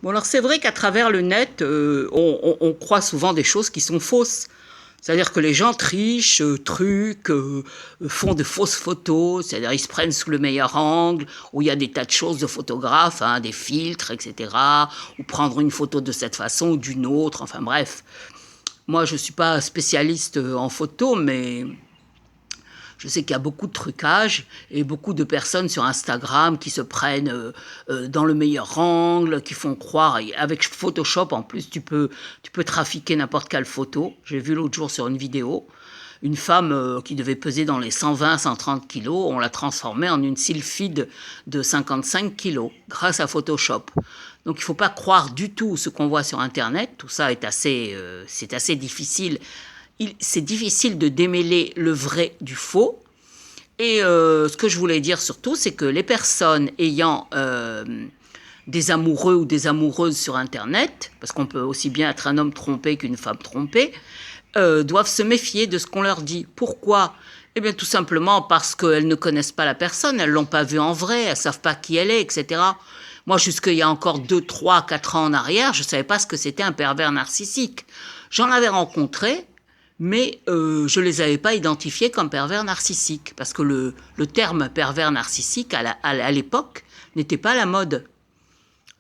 Bon, alors c'est vrai qu'à travers le net, on croit souvent des choses qui sont fausses. C'est-à-dire que les gens trichent, truquent, font de fausses photos, c'est-à-dire ils se prennent sous le meilleur angle, où il y a des tas de choses de photographes, hein, des filtres, etc., ou prendre une photo de cette façon ou d'une autre, enfin bref. Moi, je ne suis pas spécialiste en photo, mais je sais qu'il y a beaucoup de trucage et beaucoup de personnes sur Instagram qui se prennent dans le meilleur angle, qui font croire. Avec Photoshop, en plus, tu peux trafiquer n'importe quelle photo. J'ai vu l'autre jour sur une vidéo, une femme qui devait peser dans les 120-130 kilos, on l'a transformée en une sylphide de 55 kilos grâce à Photoshop. Donc il ne faut pas croire du tout ce qu'on voit sur Internet. Tout ça est c'est assez difficile. C'est difficile de démêler le vrai du faux. Et ce que je voulais dire surtout, c'est que les personnes ayant des amoureux ou des amoureuses sur Internet, parce qu'on peut aussi bien être un homme trompé qu'une femme trompée, doivent se méfier de ce qu'on leur dit. Pourquoi ? Eh bien tout simplement parce qu'elles ne connaissent pas la personne, elles ne l'ont pas vue en vrai, elles ne savent pas qui elle est, etc. Moi, jusqu'il y a encore 2, 3, 4 ans en arrière, je ne savais pas ce que c'était un pervers narcissique. J'en avais rencontré, mais je ne les avais pas identifiés comme pervers narcissiques, parce que le terme pervers narcissique, à l'époque, n'était pas à la mode.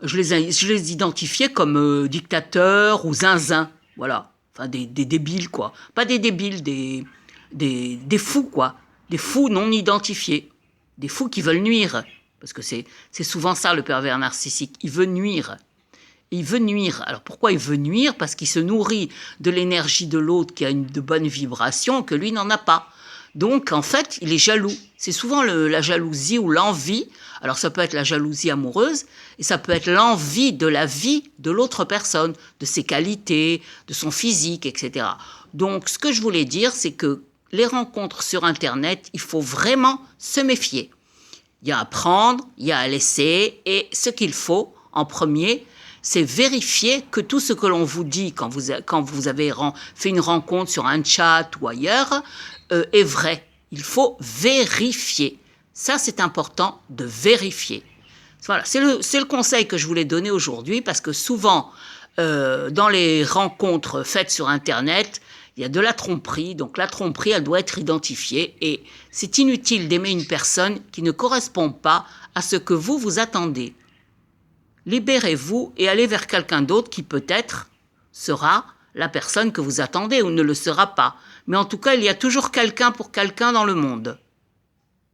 Je les identifiais comme dictateurs ou zinzins, voilà. Enfin, des débiles, quoi. Pas des débiles, des fous, quoi. Des fous non identifiés. Des fous qui veulent nuire. Parce que c'est souvent ça, le pervers narcissique. Il veut nuire. Il veut nuire. Alors pourquoi il veut nuire ? Parce qu'il se nourrit de l'énergie de l'autre qui a de bonnes vibrations que lui n'en a pas. Donc en fait, il est jaloux. C'est souvent la jalousie ou l'envie. Alors ça peut être la jalousie amoureuse et ça peut être l'envie de la vie de l'autre personne, de ses qualités, de son physique, etc. Donc ce que je voulais dire, c'est que les rencontres sur Internet, il faut vraiment se méfier. Il y a à prendre, il y a à laisser, et ce qu'il faut, en premier, c'est vérifier que tout ce que l'on vous dit quand vous avez fait une rencontre sur un chat ou ailleurs est vrai. Il faut vérifier. Ça, c'est important de vérifier. Voilà, c'est le conseil que je voulais donner aujourd'hui, parce que souvent, dans les rencontres faites sur Internet, il y a de la tromperie, donc la tromperie, elle doit être identifiée et c'est inutile d'aimer une personne qui ne correspond pas à ce que vous attendez. Libérez-vous et allez vers quelqu'un d'autre qui peut-être sera la personne que vous attendez ou ne le sera pas. Mais en tout cas, il y a toujours quelqu'un pour quelqu'un dans le monde.